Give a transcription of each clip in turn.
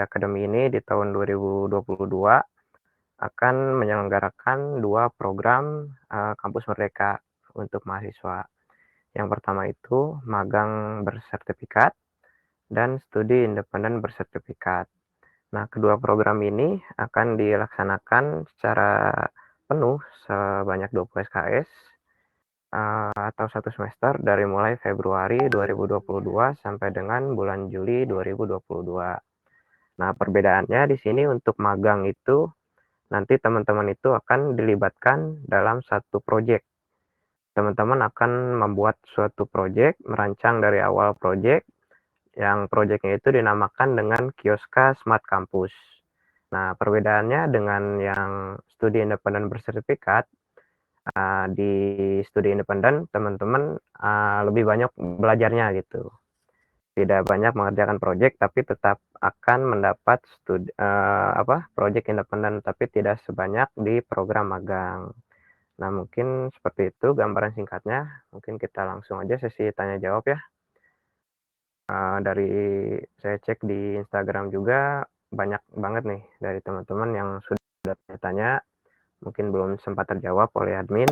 Akademi ini di tahun 2022 akan menyelenggarakan 2 program, Kampus Merdeka untuk mahasiswa. Yang pertama itu magang bersertifikat dan studi independen bersertifikat. Nah, kedua program ini akan dilaksanakan secara penuh sebanyak 20 SKS, atau 1 semester dari mulai Februari 2022 sampai dengan bulan Juli 2022. Nah, perbedaannya di sini untuk magang itu, nanti teman-teman itu akan dilibatkan dalam satu proyek. Teman-teman akan membuat suatu proyek, merancang dari awal proyek, yang proyeknya itu dinamakan dengan Kioska Smart Campus. Nah, perbedaannya dengan yang studi independen bersertifikat, di studi independen teman-teman, lebih banyak belajarnya gitu. Tidak banyak mengerjakan proyek, tapi tetap akan mendapat proyek independen, tapi tidak sebanyak di program magang. Nah, mungkin seperti itu gambaran singkatnya. Mungkin kita langsung aja sesi tanya jawab ya. Dari saya cek di Instagram juga banyak banget nih dari teman-teman yang sudah tanya, mungkin belum sempat terjawab oleh admin.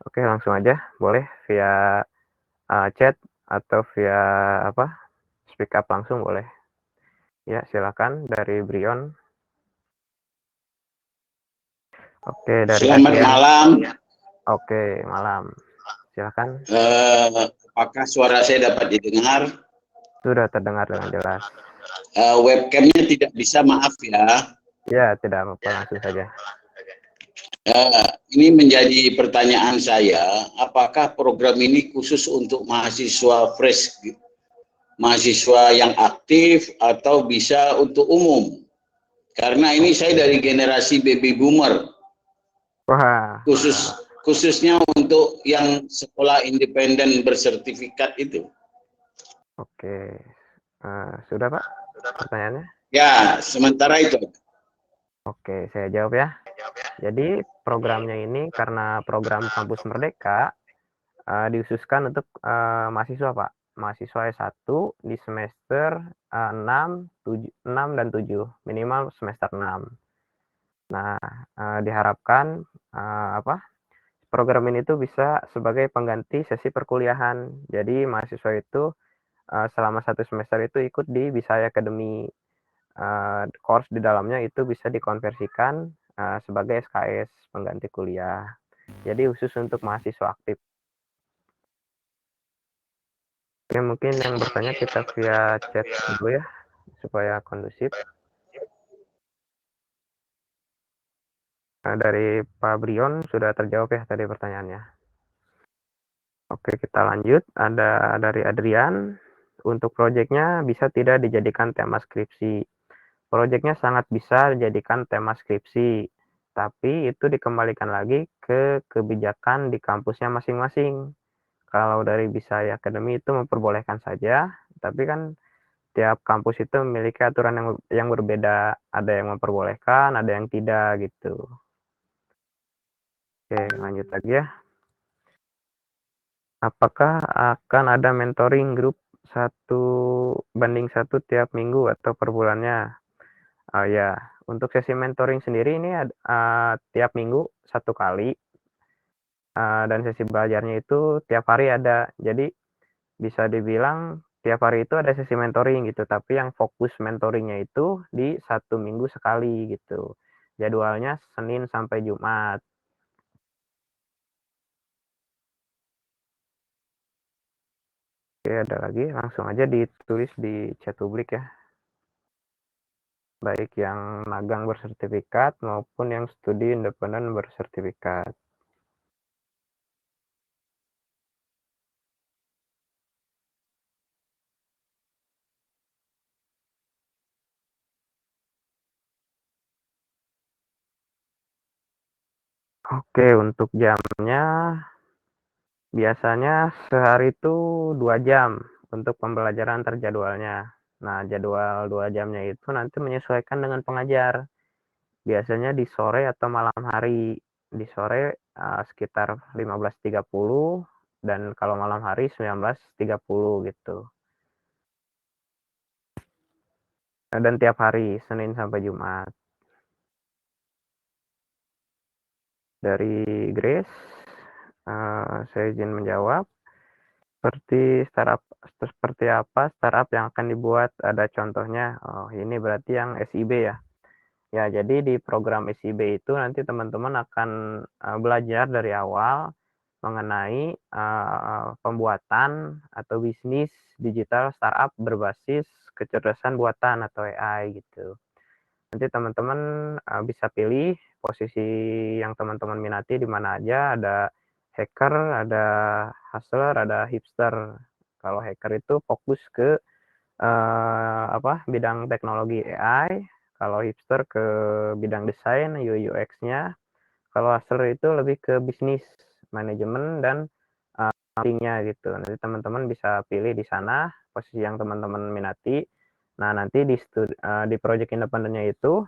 Oke, langsung aja, boleh via chat atau via speak up langsung boleh. Ya, silakan dari Brion. Oke, dari Selamat Adrian. malam. Oke, malam. Silakan. Apakah suara saya dapat didengar? Sudah terdengar dengan jelas. Webcamnya tidak bisa, maaf ya. Ya, tidak apa-apa, langsung saja. Ini menjadi pertanyaan saya, apakah program ini khusus untuk mahasiswa fresh, mahasiswa yang aktif, atau bisa untuk umum? Karena ini saya dari generasi baby boomer, Wah, khususnya untuk yang sekolah independen bersertifikat itu. oke. Sudah Pak pertanyaannya? Ya, sementara itu. Oke, saya jawab ya. Jadi programnya ini karena program Kampus Merdeka, dihususkan untuk mahasiswa Pak. Mahasiswa S1 di semester 6, 6 dan 7, minimal semester 6. Nah, diharapkan program ini tuh bisa sebagai pengganti sesi perkuliahan. Jadi mahasiswa itu selama 1 semester itu ikut di Bisaya Academy. Course di dalamnya itu bisa dikonversikan sebagai SKS pengganti kuliah. Jadi khusus untuk mahasiswa aktif. Oke, mungkin yang bertanya kita via chat dulu ya, supaya kondusif. Dari Pak Brion sudah terjawab ya tadi pertanyaannya. Oke, kita lanjut. Ada dari Adrian. Untuk proyeknya bisa tidak dijadikan tema skripsi. Proyeknya sangat bisa dijadikan tema skripsi, tapi itu dikembalikan lagi ke kebijakan di kampusnya masing-masing. Kalau dari Bisaya Academy itu memperbolehkan saja, tapi kan tiap kampus itu memiliki aturan yang berbeda. Ada yang memperbolehkan, ada yang tidak gitu. Oke, lanjut lagi ya. Apakah akan ada mentoring grup 1:1 tiap minggu atau per bulannya? Ya, untuk sesi mentoring sendiri ini tiap minggu 1 kali, dan sesi belajarnya itu tiap hari ada. Jadi bisa dibilang tiap hari itu ada sesi mentoring gitu, tapi yang fokus mentoringnya itu di 1 minggu sekali gitu. Jadwalnya Senin sampai Jumat. Oke, ada lagi, langsung aja ditulis di chat publik ya. Baik yang magang bersertifikat maupun yang studi independen bersertifikat. Oke, untuk jamnya biasanya sehari itu 2 jam untuk pembelajaran terjadwalnya. Nah, jadwal 2 jamnya itu nanti menyesuaikan dengan pengajar. Biasanya di sore atau malam hari. Di sore sekitar 15.30 dan kalau malam hari 19.30 gitu. dan tiap hari Senin sampai Jumat. Dari Grace, saya izin menjawab. Seperti apa startup yang akan dibuat? Ada contohnya? Oh, ini berarti yang SIB ya? Ya, jadi di program SIB itu nanti teman-teman akan belajar dari awal mengenai pembuatan atau bisnis digital startup berbasis kecerdasan buatan atau AI gitu. Nanti teman-teman bisa pilih posisi yang teman-teman minati di mana aja, ada hacker, ada hustler, ada hipster. Kalau hacker itu fokus ke bidang teknologi AI, kalau hipster ke bidang desain UI UX-nya, kalau hustler itu lebih ke bisnis, manajemen dan marketingnya gitu. Nanti teman-teman bisa pilih di sana posisi yang teman-teman minati. Nah, nanti di project independennya itu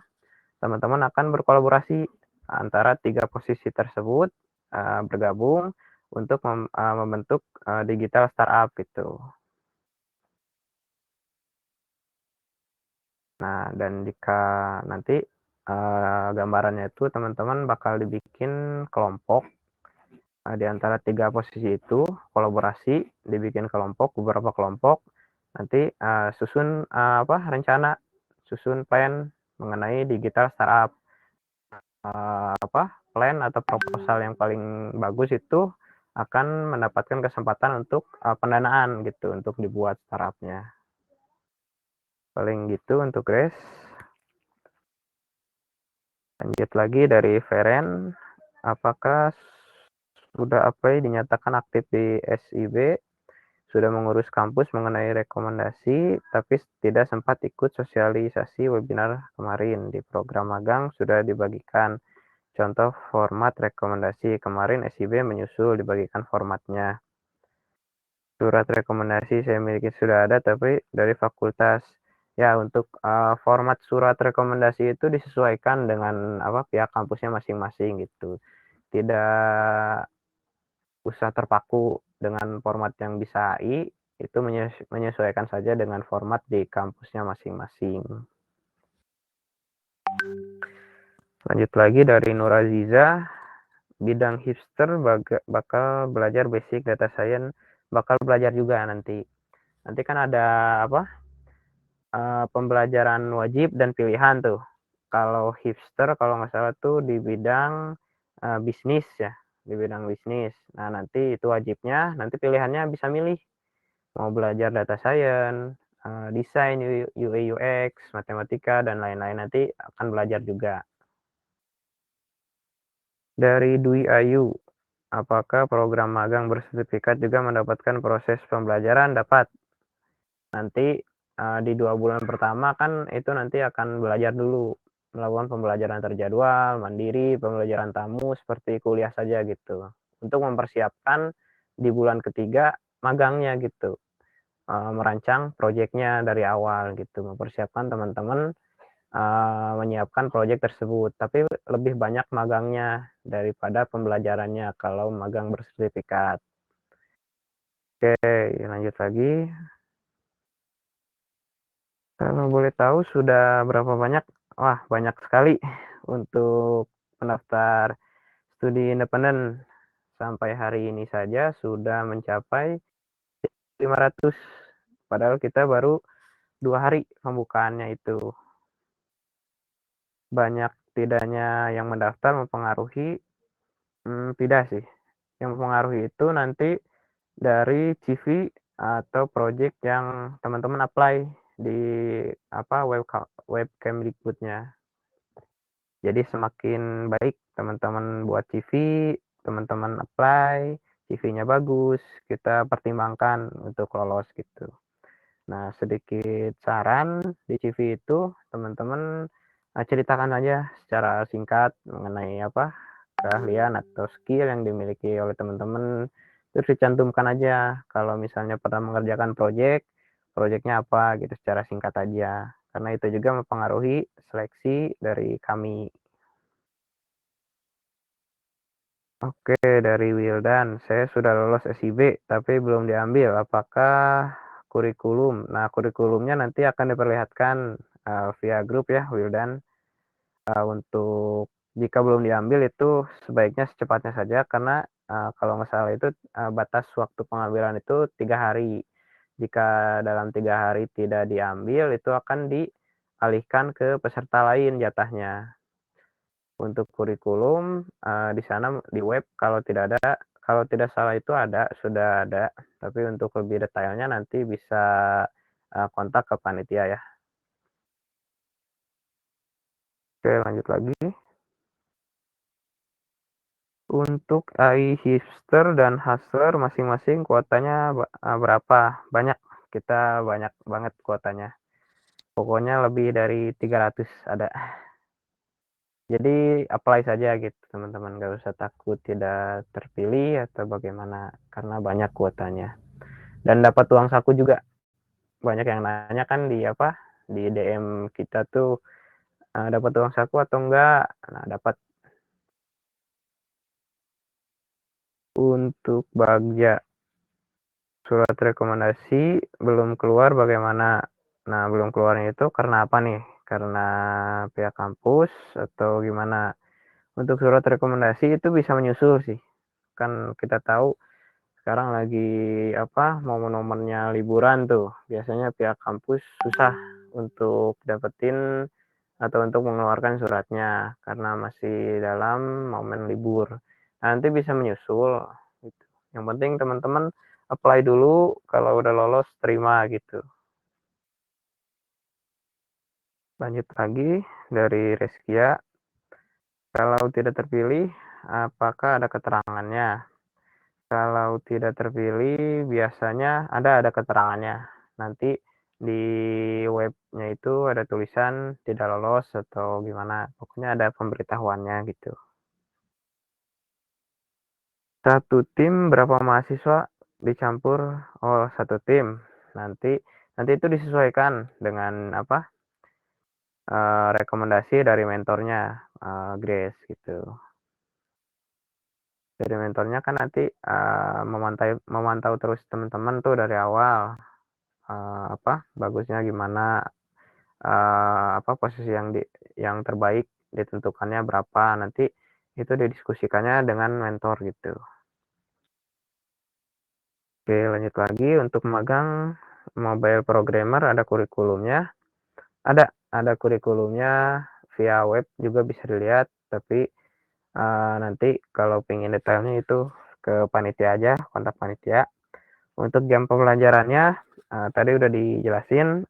teman-teman akan berkolaborasi antara 3 posisi tersebut bergabung untuk membentuk digital startup gitu. Nah, dan jika nanti gambarannya itu teman-teman bakal dibikin kelompok di antara 3 posisi itu, kolaborasi, dibikin kelompok, beberapa kelompok, nanti susun rencana, susun plan mengenai digital startup. Plan atau proposal yang paling bagus itu akan mendapatkan kesempatan untuk pendanaan gitu untuk dibuat startupnya. Paling gitu untuk Grace. Lanjut lagi dari Feren, apakah sudah dinyatakan aktif di SIB, sudah mengurus kampus mengenai rekomendasi, tapi tidak sempat ikut sosialisasi webinar kemarin. Di program magang sudah dibagikan contoh format rekomendasi. Kemarin SIB menyusul dibagikan formatnya. Surat rekomendasi saya miliki sudah ada, tapi dari fakultas. Ya, untuk format surat rekomendasi itu disesuaikan dengan pihak kampusnya masing-masing gitu. Tidak usah terpaku dengan format yang bisa AI, itu menyesuaikan saja dengan format di kampusnya masing-masing. Lanjut lagi dari Nur Aziza, bidang hipster bakal belajar basic data science, bakal belajar juga nanti. Nanti kan ada pembelajaran wajib dan pilihan tuh. Kalau hipster kalau nggak salah tuh di bidang bisnis ya, di bidang bisnis. Nah, nanti itu wajibnya, nanti pilihannya bisa milih mau belajar data science, desain UI UX, matematika dan lain-lain, nanti akan belajar juga. Dari Dwi Ayu, apakah program magang bersertifikat juga mendapatkan proses pembelajaran? Dapat. Nanti di 2 bulan pertama kan itu nanti akan belajar dulu, melakukan pembelajaran terjadwal, mandiri, pembelajaran tamu seperti kuliah saja gitu. Untuk mempersiapkan di bulan ketiga magangnya gitu, merancang proyeknya dari awal gitu, mempersiapkan teman-teman menyiapkan proyek tersebut. Tapi lebih banyak magangnya daripada pembelajarannya kalau magang bersertifikat. Oke, lanjut lagi. Kalau boleh tahu sudah berapa banyak? Wah, banyak sekali untuk pendaftar studi independen. Sampai hari ini saja sudah mencapai 500. Padahal kita baru 2 hari pembukaannya itu. Banyak tidaknya yang mendaftar mempengaruhi tidak sih. Yang mempengaruhi itu nanti dari CV atau project yang teman-teman apply di Webkemdikbudnya. Jadi semakin baik teman-teman buat CV, teman-teman apply, CV-nya bagus, kita pertimbangkan untuk lolos gitu. Nah, sedikit saran di CV itu teman-teman ceritakan aja secara singkat mengenai keahlian atau skill yang dimiliki oleh teman-teman. Terus dicantumkan aja kalau misalnya pernah mengerjakan proyeknya apa gitu secara singkat aja. Karena itu juga mempengaruhi seleksi dari kami. Oke, dari Wildan, saya sudah lolos SIB tapi belum diambil. Apakah kurikulum? Nah, kurikulumnya nanti akan diperlihatkan via grup ya, Wildan. Untuk jika belum diambil itu sebaiknya secepatnya saja karena, kalau nggak salah itu, batas waktu pengambilan itu 3 hari. Jika dalam 3 hari tidak diambil, itu akan dialihkan ke peserta lain jatahnya. Untuk kurikulum, di sana di web kalau tidak salah itu sudah ada, tapi untuk lebih detailnya nanti bisa, kontak ke panitia ya. Oke, lanjut lagi. Untuk AI Hipster dan Hustler masing-masing kuotanya berapa? Banyak, kita banyak banget kuotanya. Pokoknya lebih dari 300 ada. Jadi apply saja gitu teman-teman, nggak usah takut tidak terpilih atau bagaimana, karena banyak kuotanya. Dan dapat uang saku juga. Banyak yang nanya kan di DM kita tuh, dapat uang saku atau enggak? Nah, dapat. Untuk Bagja, surat rekomendasi belum keluar bagaimana? Nah, belum keluarnya itu karena apa nih? Karena pihak kampus atau gimana? Untuk surat rekomendasi itu bisa menyusul sih. Kan kita tahu sekarang lagi momen-momennya liburan tuh. Biasanya pihak kampus susah untuk dapetin atau untuk mengeluarkan suratnya karena masih dalam momen libur. Nanti bisa menyusul gitu. Yang penting teman-teman apply dulu, kalau udah lolos terima gitu. Lanjut lagi dari Reskia, kalau tidak terpilih apakah ada keterangannya? Kalau tidak terpilih biasanya ada keterangannya. Nanti di webnya itu ada tulisan tidak lolos atau gimana, pokoknya ada pemberitahuannya gitu. Satu tim berapa mahasiswa dicampur? Oh, satu tim. Nanti nanti itu disesuaikan dengan rekomendasi dari mentornya, Grace gitu. Dari mentornya kan nanti, memantau terus teman-teman tuh dari awal, bagusnya gimana, posisi yang terbaik ditentukannya berapa, nanti itu didiskusikannya dengan mentor gitu. Oke, lanjut lagi untuk magang mobile programmer ada kurikulumnya? Ada kurikulumnya via web juga bisa dilihat, tapi, nanti kalau pengen detailnya itu ke panitia aja, kontak panitia. Untuk jam pembelajarannya, tadi udah dijelasin,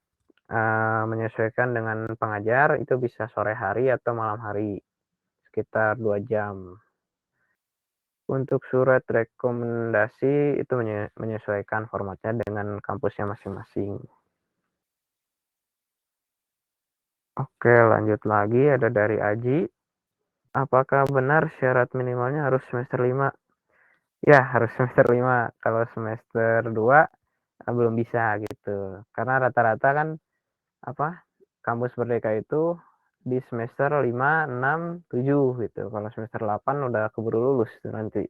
menyesuaikan dengan pengajar itu bisa sore hari atau malam hari, sekitar 2 jam. Untuk surat rekomendasi itu menyesuaikan formatnya dengan kampusnya masing-masing. Oke, lanjut lagi ada dari Aji. Apakah benar syarat minimalnya harus semester 5? Ya, harus semester 5. Kalau semester 2 belum bisa gitu. Karena rata-rata kan Kampus Merdeka itu di semester 5, 6, 7 gitu. Kalau semester 8 udah keburu lulus tuh nanti.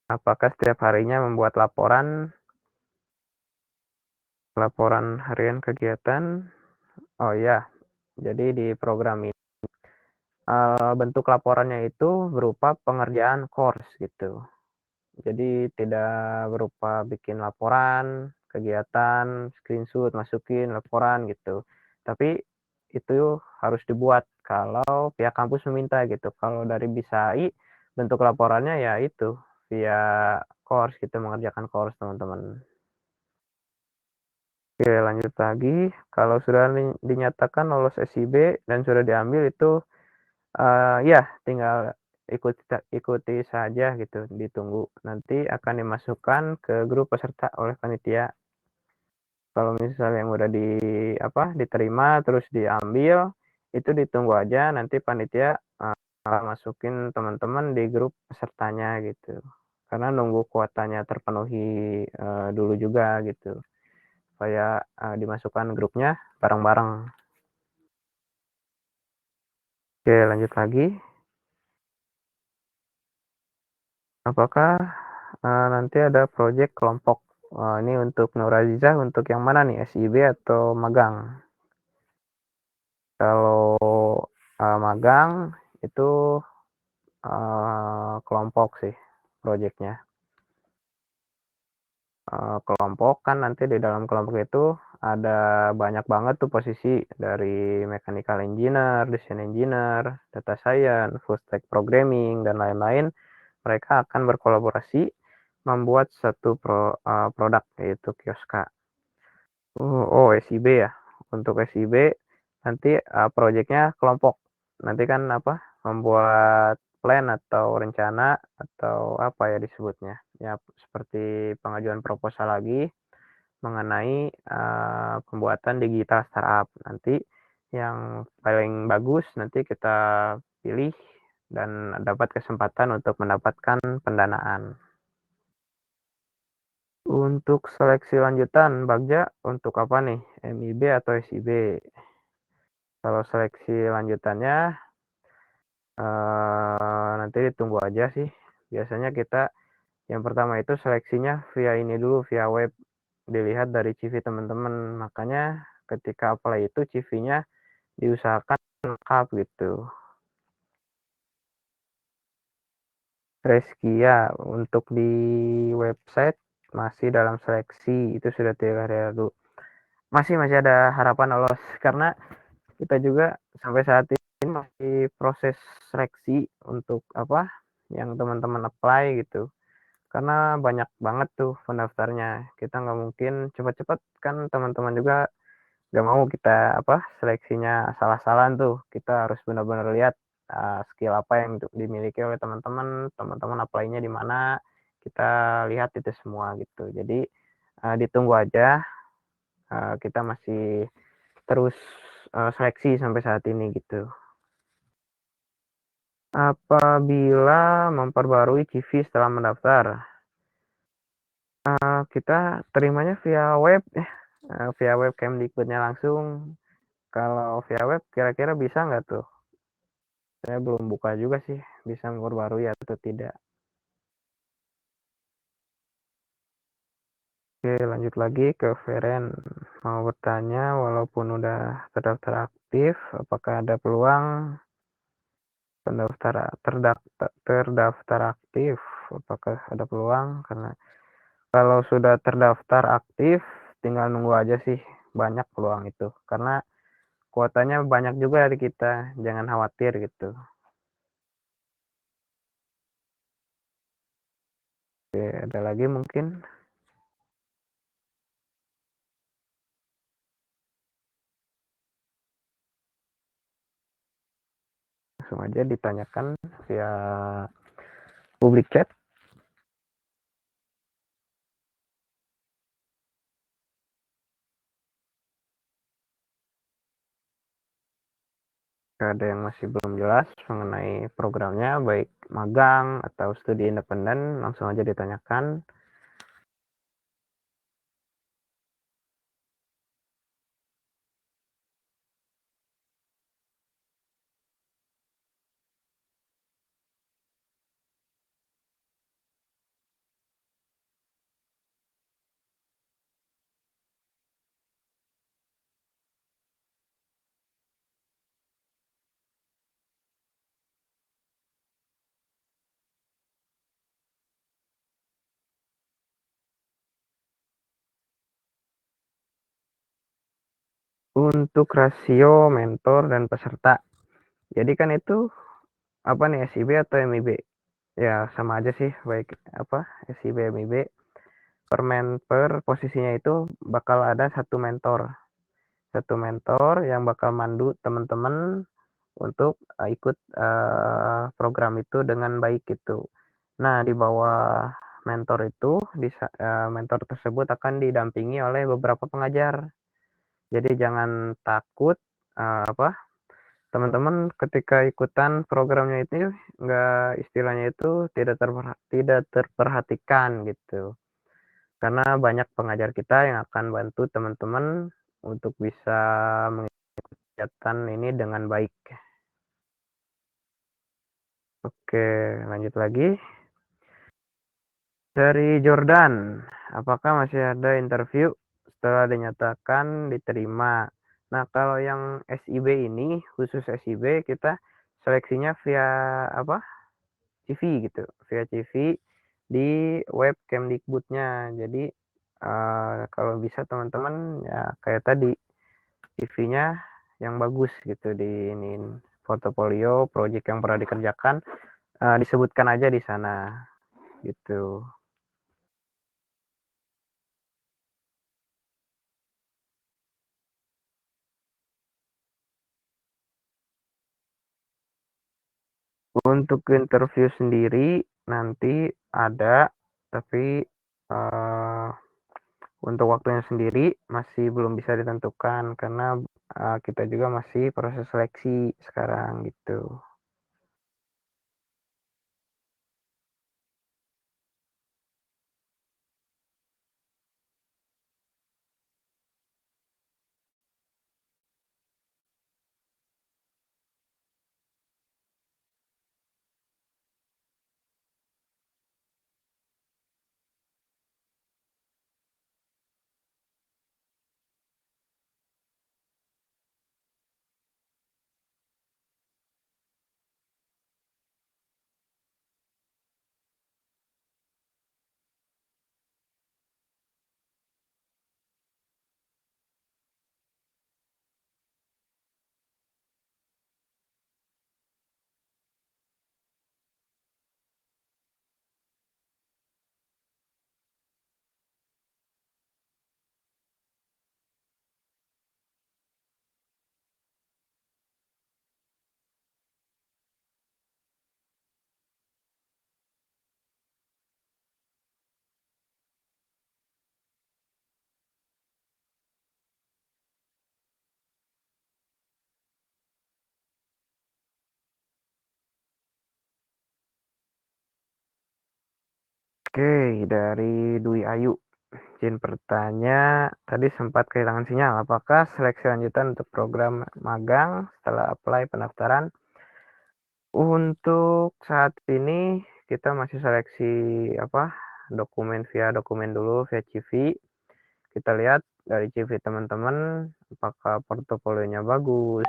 Apakah setiap harinya membuat laporan harian kegiatan? Oh ya, jadi di program ini bentuk laporannya itu berupa pengerjaan course gitu. Jadi tidak berupa bikin laporan kegiatan, screenshot, masukin laporan gitu. Tapi itu harus dibuat kalau pihak kampus meminta gitu. Kalau dari BISAI bentuk laporannya ya itu via course gitu, mengerjakan course teman-teman. Oke, lanjut lagi. Kalau sudah dinyatakan lolos SIB dan sudah diambil itu ya tinggal ikuti saja gitu, ditunggu. Nanti akan dimasukkan ke grup peserta oleh panitia. Kalau misalnya yang udah diterima terus diambil, itu ditunggu aja nanti panitia masukin teman-teman di grup pesertanya gitu. Karena nunggu kuotanya terpenuhi dulu juga gitu. Supaya dimasukkan grupnya bareng-bareng. Oke, lanjut lagi. Apakah nanti ada proyek kelompok? Ini untuk Nur Azizah untuk yang mana nih, SIB atau magang? Kalau, magang itu, kelompok sih projeknya. Kelompok kan nanti di dalam kelompok itu ada banyak banget tuh posisi dari mechanical engineer, design engineer, data science, full stack programming, dan lain-lain. Mereka akan berkolaborasi membuat satu produk yaitu Kioska. SIB ya. Untuk SIB nanti, projeknya kelompok. Nanti kan membuat plan atau rencana atau apa ya disebutnya, ya seperti pengajuan proposal lagi mengenai, pembuatan digital startup. Nanti yang paling bagus nanti kita pilih dan dapat kesempatan untuk mendapatkan pendanaan. Untuk seleksi lanjutan, Bagja untuk apa nih? MIB atau SIB? Kalau seleksi lanjutannya, nanti ditunggu aja sih. Biasanya kita yang pertama itu seleksinya via ini dulu, via web. Dilihat dari CV teman-teman. Makanya ketika apply itu CV-nya diusahakan lengkap gitu. Reskia untuk di website masih dalam seleksi, itu sudah 3 hari lalu. Masih ada harapan lolos karena kita juga sampai saat ini masih proses seleksi untuk yang teman-teman apply gitu. Karena banyak banget tuh pendaftarnya. Kita nggak mungkin cepat-cepat, kan teman-teman juga nggak mau kita seleksinya salah-salahan tuh. Kita harus benar-benar lihat skill apa yang dimiliki oleh teman-teman apply-nya di mana, kita lihat itu semua gitu. Jadi ditunggu aja, kita masih terus seleksi sampai saat ini gitu. Apabila memperbarui CV setelah mendaftar, kita terimanya via web via web Kemdikbudnya langsung. Kalau via web kira-kira bisa nggak tuh? Saya belum buka juga sih, bisa memperbarui atau tidak. Oke, lanjut lagi ke Feren. Mau bertanya, walaupun udah terdaftar aktif, apakah ada peluang terdaftar aktif? Apakah ada peluang? Karena kalau sudah terdaftar aktif, tinggal nunggu aja sih, banyak peluang itu. Karena kuotanya banyak juga dari kita, jangan khawatir gitu. Oke, ada lagi mungkin? Langsung aja ditanyakan via public chat. Ada yang masih belum jelas mengenai programnya, baik magang atau studi independen, langsung aja ditanyakan. Untuk rasio mentor dan peserta, jadi kan itu SIB atau MIB? Ya sama aja sih, baik SIB MIB. Per posisinya itu bakal ada satu mentor yang bakal mandu teman-teman untuk ikut program itu dengan baik gitu. Nah, di bawah mentor itu, mentor tersebut akan didampingi oleh beberapa pengajar. Jadi jangan takut, teman-teman ketika ikutan programnya itu nggak, istilahnya itu tidak terperhatikan gitu. Karena banyak pengajar kita yang akan bantu teman-teman untuk bisa mengikuti kegiatan ini dengan baik. Oke, lanjut lagi. Dari Jordan, apakah masih ada interview setelah dinyatakan diterima? Nah, kalau yang SIB ini, khusus SIB, kita seleksinya via apa? CV gitu, via CV di web Kemdikbudnya. Jadi kalau bisa teman-teman ya kayak tadi CV-nya yang bagus gitu di ini portofolio, project yang pernah dikerjakan disebutkan aja di sana gitu. Untuk interview sendiri nanti ada, tapi uh, untuk waktunya sendiri masih belum bisa ditentukan karena kita juga masih proses seleksi sekarang gitu. Oke, dari Dwi Ayu. Izin bertanya, tadi sempat kehilangan sinyal. Apakah seleksi lanjutan untuk program magang setelah apply pendaftaran? Untuk saat ini kita masih seleksi apa dokumen via dokumen dulu via CV. Kita lihat dari CV teman-teman apakah portofolionya bagus,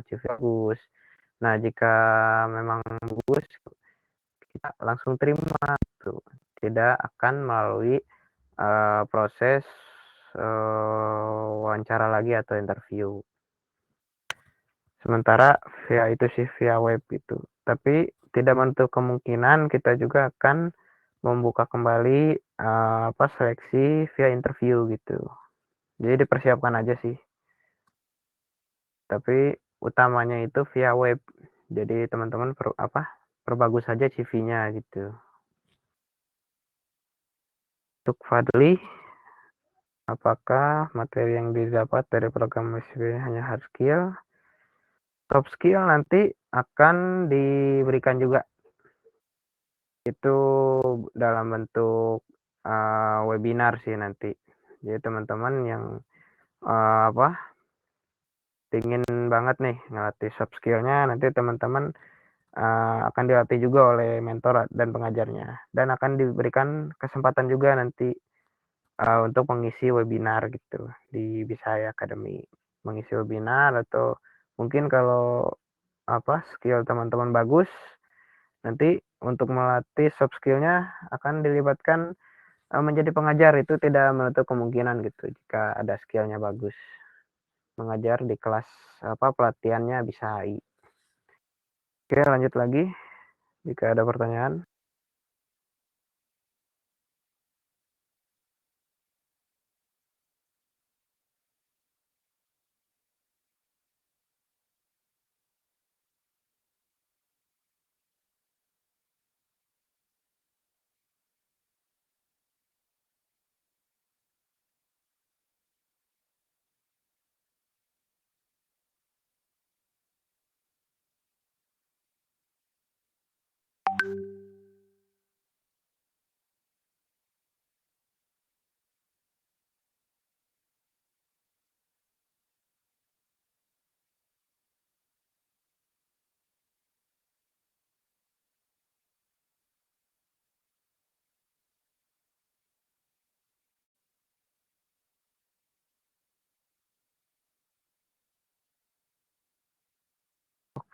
CV bagus. Nah, jika memang bagus, kita langsung terima tuh. Tidak akan melalui proses wawancara lagi atau interview. Sementara via itu sih via web itu. Tapi tidak menutup kemungkinan kita juga akan membuka kembali apa seleksi via interview gitu. Jadi dipersiapkan aja sih. Tapi utamanya itu via web. Jadi teman-teman perbagus saja CV-nya gitu. Untuk Fadli, apakah materi yang didapat dari program SB hanya hard skill? Top skill nanti akan diberikan juga. Itu dalam bentuk webinar sih nanti. Jadi teman-teman yang apa ingin banget nih ngelatih soft skillnya, nanti teman-teman akan dilatih juga oleh mentor dan pengajarnya. Dan akan diberikan kesempatan juga nanti untuk mengisi webinar gitu di Bisaya Academy. Mengisi webinar atau mungkin kalau apa skill teman-teman bagus, nanti untuk melatih soft skillnya akan dilibatkan menjadi pengajar. Itu tidak menutup kemungkinan gitu jika ada skillnya bagus mengajar di kelas apa pelatihannya bisa HI. Oke, lanjut lagi jika ada pertanyaan.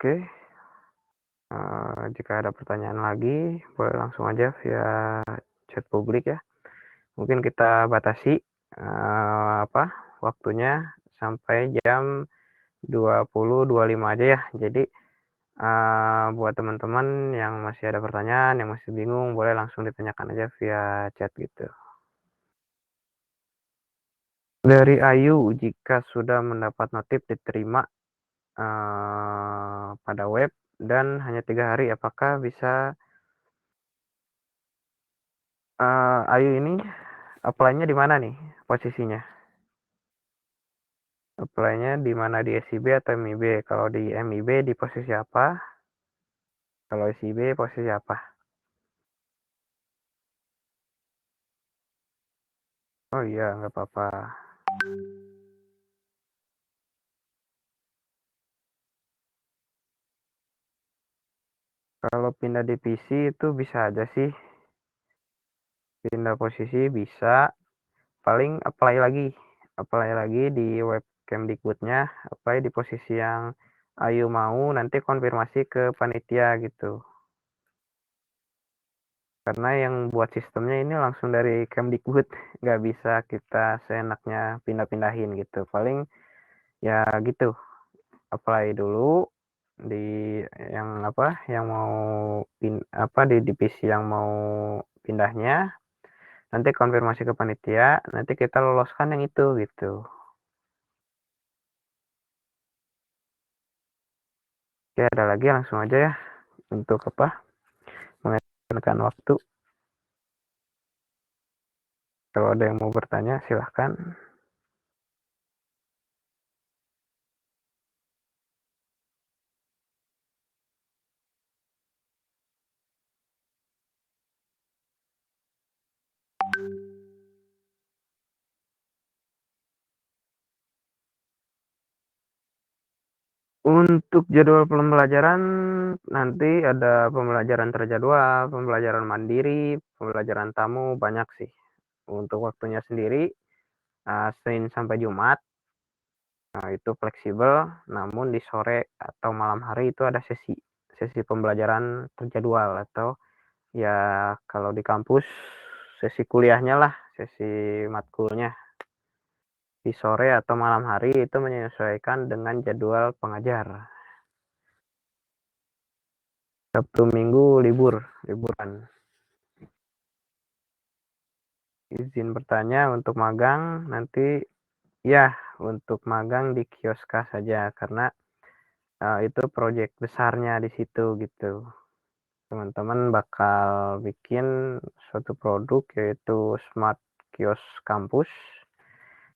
Oke. Jika ada pertanyaan lagi, boleh langsung aja via chat publik ya. Mungkin kita batasi waktunya sampai jam 20.25 aja ya. Jadi buat teman-teman yang masih ada pertanyaan, yang masih bingung, boleh langsung ditanyakan aja via chat gitu. Dari Ayu, jika sudah mendapat notif diterima pada web dan hanya 3 hari, apakah bisa Ayu ini apply-nya di mana nih posisinya? Apply-nya di mana, di SIB atau MIB? Kalau di MIB di posisi apa? Kalau SIB posisi apa? Oh iya, nggak apa-apa. Kalau pindah divisi itu bisa aja sih. Pindah posisi bisa. Paling apply lagi di web Kemdikbudnya, apply di posisi yang Ayu mau, nanti konfirmasi ke panitia gitu. Karena yang buat sistemnya ini langsung dari Kemdikbud, nggak bisa kita seenaknya pindah-pindahin gitu. Paling ya gitu, apply dulu di yang mau di divisi yang mau pindahnya, nanti konfirmasi ke panitia, nanti kita loloskan yang itu gitu. Oke, ada lagi langsung aja ya untuk mengenakan waktu. Kalau ada yang mau bertanya silahkan. Untuk jadwal pembelajaran nanti ada pembelajaran terjadwal, pembelajaran mandiri, pembelajaran tamu, banyak sih. Untuk waktunya sendiri Senin sampai Jumat itu fleksibel, namun di sore atau malam hari itu ada sesi pembelajaran terjadwal, atau ya kalau di kampus sesi kuliahnya lah, sesi matkulnya di sore atau malam hari, itu menyesuaikan dengan jadwal pengajar. Sabtu Minggu liburan. Izin bertanya untuk magang nanti ya, untuk magang di Kioska saja karena itu proyek besarnya di situ gitu. Teman-teman bakal bikin suatu produk yaitu Smart Kios Kampus,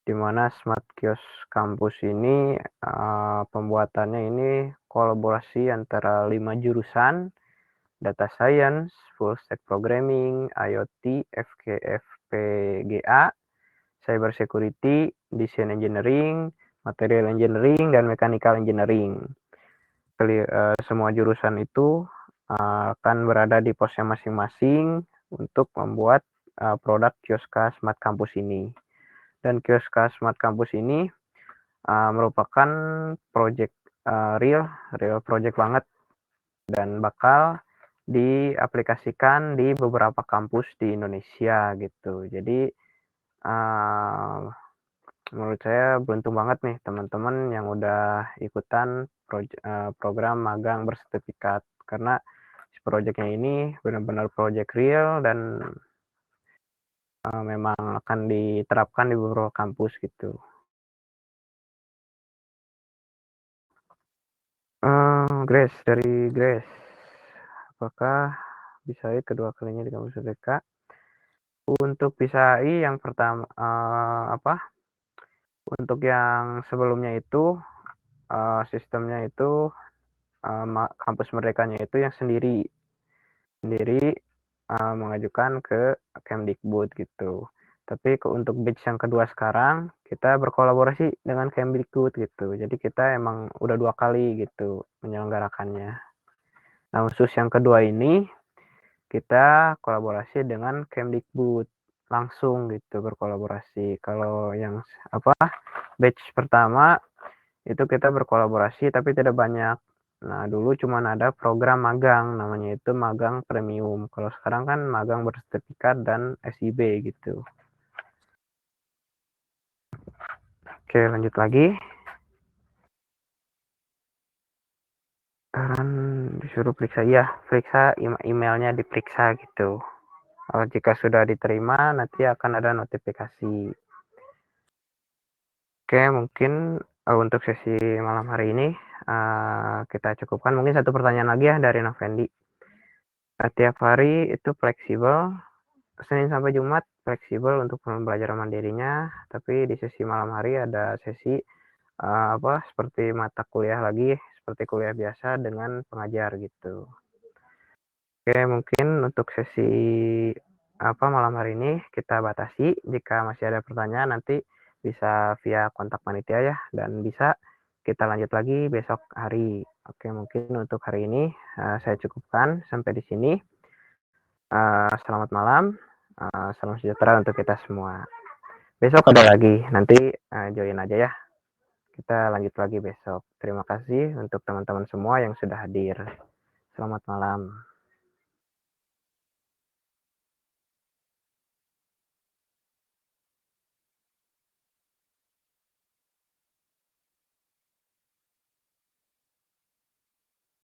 di mana Smart Kios Kampus ini pembuatannya ini kolaborasi antara 5 jurusan: Data Science, Full Stack Programming, IoT, FPGA, Cyber Security, Design Engineering, Material Engineering, dan Mechanical Engineering. Semua jurusan itu akan berada di posnya masing-masing untuk membuat produk Kioska Smart Campus ini. Dan Kioska Smart Campus ini merupakan project real project banget, dan bakal diaplikasikan di beberapa kampus di Indonesia gitu. Jadi menurut saya beruntung banget nih teman-teman yang udah ikutan program magang bersertifikat, karena proyeknya ini benar-benar proyek real dan memang akan diterapkan di beberapa kampus gitu. Grace, dari Grace, apakah bisa kedua kalinya di kampus UTK? Untuk PISA-I yang pertama untuk yang sebelumnya itu sistemnya itu kampus merdekanya itu yang sendiri mengajukan ke Kemdikbud gitu. Tapi untuk batch yang kedua sekarang kita berkolaborasi dengan Kemdikbud gitu. Jadi kita emang udah 2 kali gitu menyelenggarakannya. Nah, khusus yang kedua ini kita kolaborasi dengan Kemdikbud langsung gitu, berkolaborasi. Kalau yang batch pertama itu kita berkolaborasi tapi tidak banyak. Nah, dulu cuma ada program magang, namanya itu magang premium. Kalau sekarang kan magang bersertifikat dan SIB gitu. Oke, lanjut lagi. Disuruh periksa, ya, periksa emailnya, diperiksa gitu. Jika sudah diterima, nanti akan ada notifikasi. Oke, mungkin untuk sesi malam hari ini kita cukupkan. Mungkin satu pertanyaan lagi ya dari Novendi. Tiap hari itu fleksibel, Senin sampai Jumat fleksibel untuk pembelajaran mandirinya, tapi di sesi malam hari ada sesi seperti mata kuliah lagi, seperti kuliah biasa dengan pengajar gitu. Oke, mungkin untuk sesi malam hari ini kita batasi. Jika masih ada pertanyaan nanti bisa via kontak panitia ya, dan bisa kita lanjut lagi besok hari. Oke, mungkin untuk hari ini saya cukupkan sampai di sini. Selamat malam, salam sejahtera untuk kita semua. Besok ada lagi, nanti join aja ya. Kita lanjut lagi besok. Terima kasih untuk teman-teman semua yang sudah hadir. Selamat malam.